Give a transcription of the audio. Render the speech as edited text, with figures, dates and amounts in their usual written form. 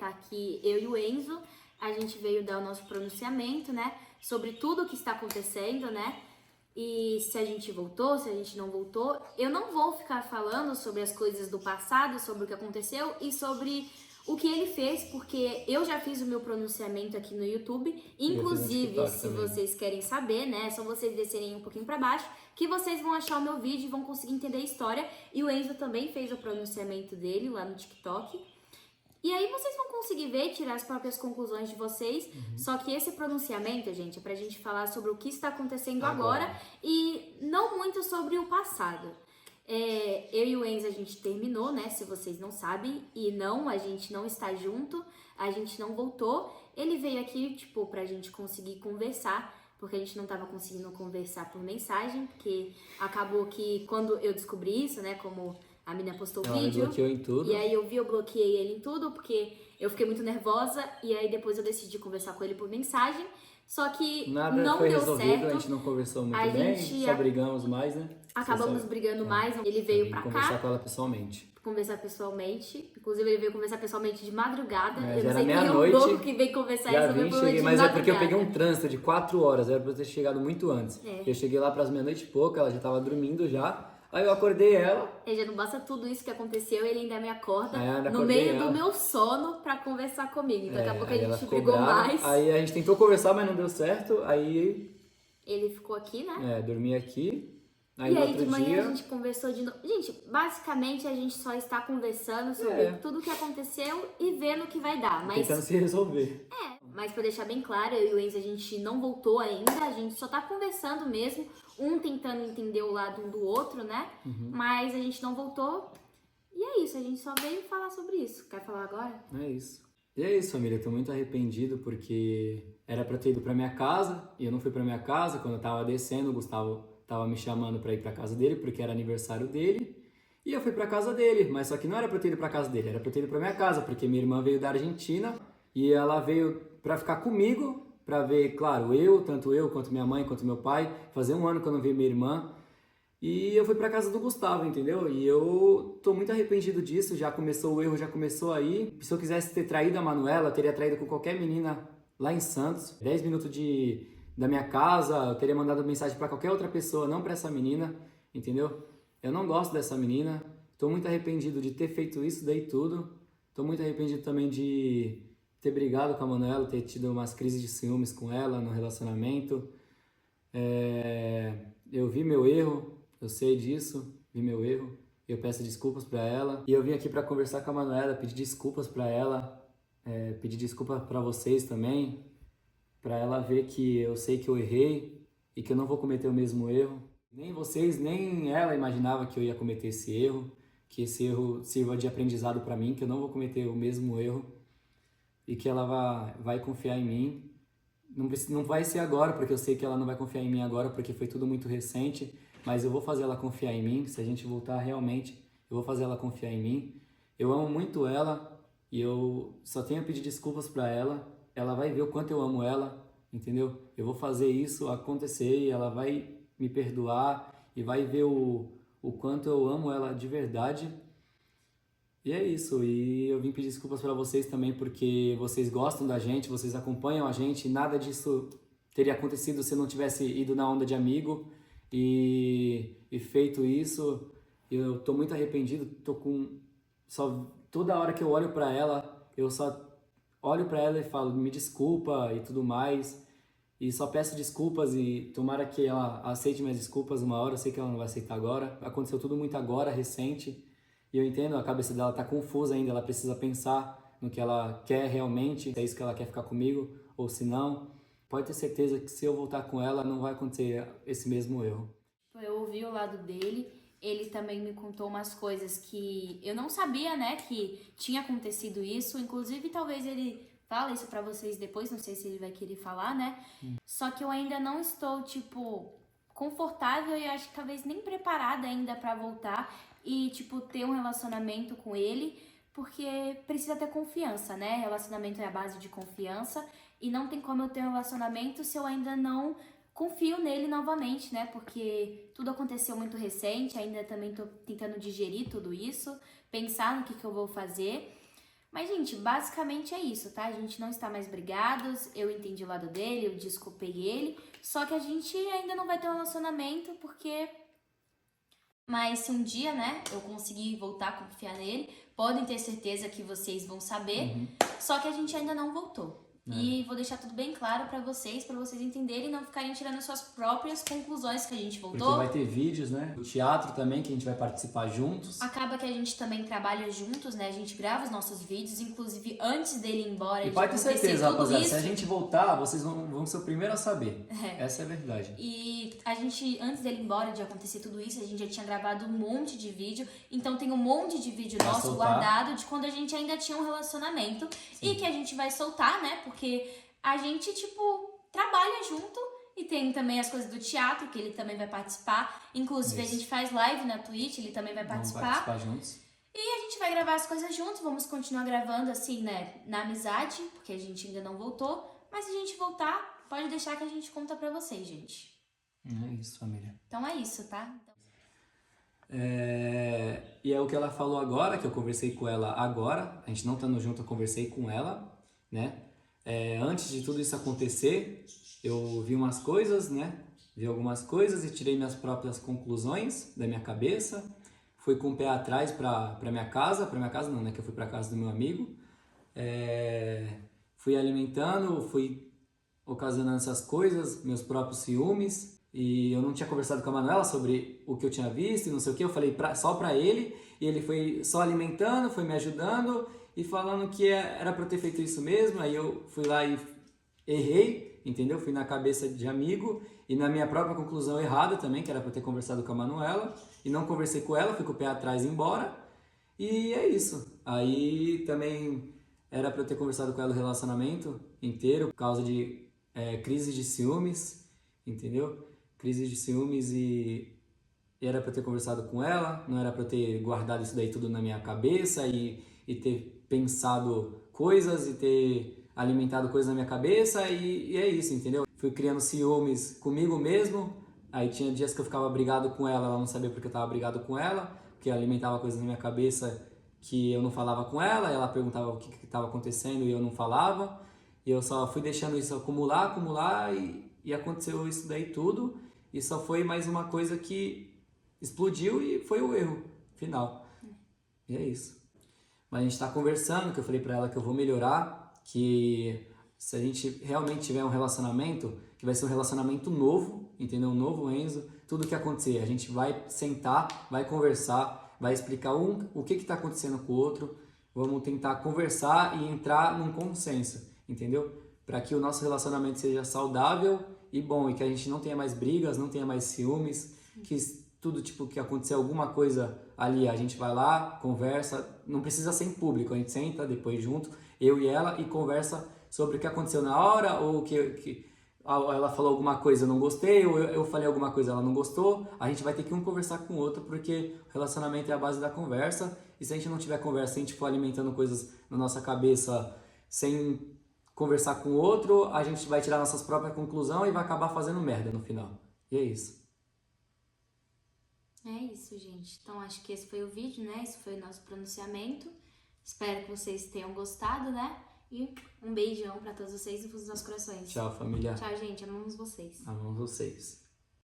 Tá aqui eu e o Enzo, a gente veio dar o nosso pronunciamento, né? Sobre tudo o que está acontecendo, né? E se a gente voltou, se a gente não voltou. Eu não vou ficar falando sobre as coisas do passado, sobre o que aconteceu e sobre o que ele fez, porque eu já fiz o meu pronunciamento aqui no YouTube. Inclusive, se vocês querem saber, né, é só vocês descerem um pouquinho pra baixo, que vocês vão achar o meu vídeo e vão conseguir entender a história. E o Enzo também fez o pronunciamento dele lá no TikTok. E aí vocês vão conseguir ver, tirar as próprias conclusões de vocês. Só que esse pronunciamento, gente, é pra gente falar sobre o que está acontecendo agora e não muito sobre o passado. Eu e o Enzo, a gente terminou, né? Se vocês não sabem. E não, a gente não está junto. A gente não voltou. Ele veio aqui, tipo, pra gente conseguir conversar. Porque a gente não tava conseguindo conversar por mensagem. Porque acabou que quando eu descobri isso, né? Como a menina postou o vídeo. Me bloqueou em tudo. E aí eu bloqueei ele em tudo. Porque eu fiquei muito nervosa. E aí depois eu decidi conversar com ele por mensagem. Só que nada não foi deu resolvido, certo. a gente não conversou muito A bem, gente só brigamos mais, né? Acabamos brigando mais. Ele veio pra cá. Conversar com ela pessoalmente. Conversar pessoalmente. Inclusive, ele veio conversar pessoalmente de madrugada. Eu Já não era sei quem é o meia-noite. louco que veio conversar Já isso. vim, cheguei, mas é porque eu peguei um trânsito de 4 horas, era pra eu ter chegado muito antes. Eu cheguei lá pras meia-noite e pouco, ela já tava dormindo já. Aí eu acordei ela. Já não basta tudo isso que aconteceu, ele ainda me acorda ainda no meio do meu sono pra conversar comigo. Então, daqui a pouco a gente brigou mais. Aí a gente tentou conversar, mas não deu certo. Aí ele ficou aqui, né? Dormi aqui. Aí e no aí outro de manhã dia... a gente conversou de novo. Gente, basicamente a gente só está conversando sobre tudo o que aconteceu e vendo o que vai dar. Mas... tentando se resolver. Mas pra deixar bem claro, eu e o Enzo, a gente não voltou ainda, a gente só tá conversando mesmo, um tentando entender o lado um do outro, né? Mas a gente não voltou. E é isso, a gente só veio falar sobre isso. Quer falar agora? É isso. E é isso, família. Eu tô muito arrependido porque era pra ter ido pra minha casa e eu não fui pra minha casa. Quando eu tava descendo, o Gustavo tava me chamando pra ir pra casa dele porque era aniversário dele. E eu fui pra casa dele, mas só que não era pra ter ido pra casa dele, era pra ter ido pra minha casa, porque minha irmã veio da Argentina e ela veio pra ficar comigo, pra ver, claro, tanto eu quanto minha mãe, quanto meu pai. Fazia um ano que eu não vi minha irmã. E eu fui pra casa do Gustavo, entendeu? E eu tô muito arrependido disso, já começou o erro, já começou aí. Se eu quisesse ter traído a Manuela, eu teria traído com qualquer menina lá em Santos. 10 minutos da minha casa, eu teria mandado mensagem pra qualquer outra pessoa, não pra essa menina, entendeu? Eu não gosto dessa menina, tô muito arrependido de ter feito isso daí tudo. Tô muito arrependido também de ter brigado com a Manuela, ter tido umas crises de ciúmes com ela no relacionamento. Eu vi meu erro. Eu sei disso, vi meu erro, eu peço desculpas pra ela. E eu vim aqui pra conversar com a Manuela, pedir desculpas pra ela, pedir desculpas pra vocês também, pra ela ver que eu sei que eu errei e que eu não vou cometer o mesmo erro. Nem vocês, nem ela imaginava que eu ia cometer esse erro, que esse erro sirva de aprendizado pra mim, que eu não vou cometer o mesmo erro e que ela vai confiar em mim. Não vai ser agora, porque eu sei que ela não vai confiar em mim agora, porque foi tudo muito recente. Mas eu vou fazer ela confiar em mim. Se a gente voltar realmente, eu vou fazer ela confiar em mim. Eu amo muito ela e eu só tenho a pedir desculpas pra ela. Ela vai ver o quanto eu amo ela, entendeu? Eu vou fazer isso acontecer e ela vai me perdoar e vai ver o quanto eu amo ela de verdade. E é isso. E eu vim pedir desculpas pra vocês também porque vocês gostam da gente, vocês acompanham a gente. Nada disso teria acontecido se eu não tivesse ido na onda de amigo. E feito isso, eu tô muito arrependido, toda hora que eu olho pra ela, eu só olho pra ela e falo, me desculpa e tudo mais, e só peço desculpas e tomara que ela aceite minhas desculpas uma hora. Eu sei que ela não vai aceitar agora, aconteceu tudo muito agora, recente, e eu entendo, a cabeça dela tá confusa ainda, ela precisa pensar no que ela quer realmente, se é isso que ela quer ficar comigo, ou se não. Pode ter certeza que se eu voltar com ela, não vai acontecer esse mesmo erro. Eu ouvi o lado dele, ele também me contou umas coisas que eu não sabia, né, que tinha acontecido isso. Inclusive, talvez ele fale isso pra vocês depois, não sei se ele vai querer falar, né? Só que eu ainda não estou, confortável e acho que talvez nem preparada ainda pra voltar e, ter um relacionamento com ele, porque precisa ter confiança, né? Relacionamento é a base de confiança. E não tem como eu ter um relacionamento se eu ainda não confio nele novamente, né? Porque tudo aconteceu muito recente, ainda também tô tentando digerir tudo isso, pensar no que eu vou fazer. Mas, gente, basicamente é isso, tá? A gente não está mais brigados, eu entendi o lado dele, eu desculpei ele, só que a gente ainda não vai ter um relacionamento porque... Mas se um dia, né, eu conseguir voltar a confiar nele, podem ter certeza que vocês vão saber, só que a gente ainda não voltou. E vou deixar tudo bem claro pra vocês entenderem e não ficarem tirando suas próprias conclusões que a gente voltou. Porque vai ter vídeos, né? O teatro também, que a gente vai participar juntos. Acaba que a gente também trabalha juntos, né? A gente grava os nossos vídeos, inclusive antes dele ir embora. E pode ter certeza, rapaziada, se a gente voltar, vocês vão ser o primeiro a saber. Essa é a verdade. E a gente, antes dele ir embora, de acontecer tudo isso, a gente já tinha gravado um monte de vídeo. Então tem um monte de vídeo Pra nosso soltar. guardado de quando a gente ainda tinha um relacionamento. Sim. E que a gente vai soltar, né? Porque a gente, tipo, trabalha junto. E tem também as coisas do teatro, que ele também vai participar. Inclusive, Isso. a gente faz live na Twitch, ele também vai participar. Vamos participar juntos. E a gente vai gravar as coisas juntos, vamos continuar gravando assim, né, na amizade, porque a gente ainda não voltou. Mas se a gente voltar, pode deixar que a gente conta pra vocês, gente. É isso, família. Então é isso, tá? E é o que ela falou agora, que eu conversei com ela agora. A gente não estando junto, eu conversei com ela, né? Antes de tudo isso acontecer, eu vi umas coisas, né? Vi algumas coisas e tirei minhas próprias conclusões da minha cabeça. Fui com o pé atrás pra minha casa não, né? Que eu fui pra casa do meu amigo. Fui alimentando, fui ocasionando essas coisas, meus próprios ciúmes. E eu não tinha conversado com a Manuela sobre o que eu tinha visto e não sei o que. Eu falei só pra ele e ele foi só alimentando, foi me ajudando e falando que era pra eu ter feito isso mesmo. Aí eu fui lá e errei, entendeu? Fui na cabeça de amigo e na minha própria conclusão errada também, que era pra eu ter conversado com a Manuela. E não conversei com ela, fui com o pé atrás e embora. E é isso. Aí também era pra eu ter conversado com ela o relacionamento inteiro por causa de crise de ciúmes, entendeu? Crise de ciúmes e era pra eu ter conversado com ela, não era pra eu ter guardado isso daí tudo na minha cabeça e ter pensado coisas e ter alimentado coisas na minha cabeça e é isso, entendeu? Fui criando ciúmes comigo mesmo, aí tinha dias que eu ficava brigado com ela não sabia porque eu tava brigado com ela, porque alimentava coisas na minha cabeça que eu não falava com ela, ela perguntava o que estava acontecendo e eu não falava, e eu só fui deixando isso acumular e aconteceu isso daí tudo, e só foi mais uma coisa que explodiu e foi o erro final. E é isso. Mas a gente tá conversando, que eu falei pra ela que eu vou melhorar, que se a gente realmente tiver um relacionamento, que vai ser um relacionamento novo, entendeu? Um novo Enzo, tudo que acontecer, a gente vai sentar, vai conversar, vai explicar o que tá acontecendo com o outro, vamos tentar conversar e entrar num consenso, entendeu? Para que o nosso relacionamento seja saudável e bom, e que a gente não tenha mais brigas, não tenha mais ciúmes, que tudo tipo que acontecer alguma coisa ali, a gente vai lá, conversa, não precisa ser em público, a gente senta depois junto, eu e ela, e conversa sobre o que aconteceu na hora, ou que ela falou alguma coisa, eu não gostei, ou eu falei alguma coisa, ela não gostou, a gente vai ter que um conversar com o outro, porque o relacionamento é a base da conversa, e se a gente não tiver conversa, se a gente for alimentando coisas na nossa cabeça sem conversar com o outro, a gente vai tirar nossas próprias conclusões e vai acabar fazendo merda no final. E é isso. É isso, gente. Então, acho que esse foi o vídeo, né? Esse foi o nosso pronunciamento. Espero que vocês tenham gostado, né? E um beijão pra todos vocês e pros nossos corações. Tchau, família. Tchau, gente. Amamos vocês. Amamos vocês.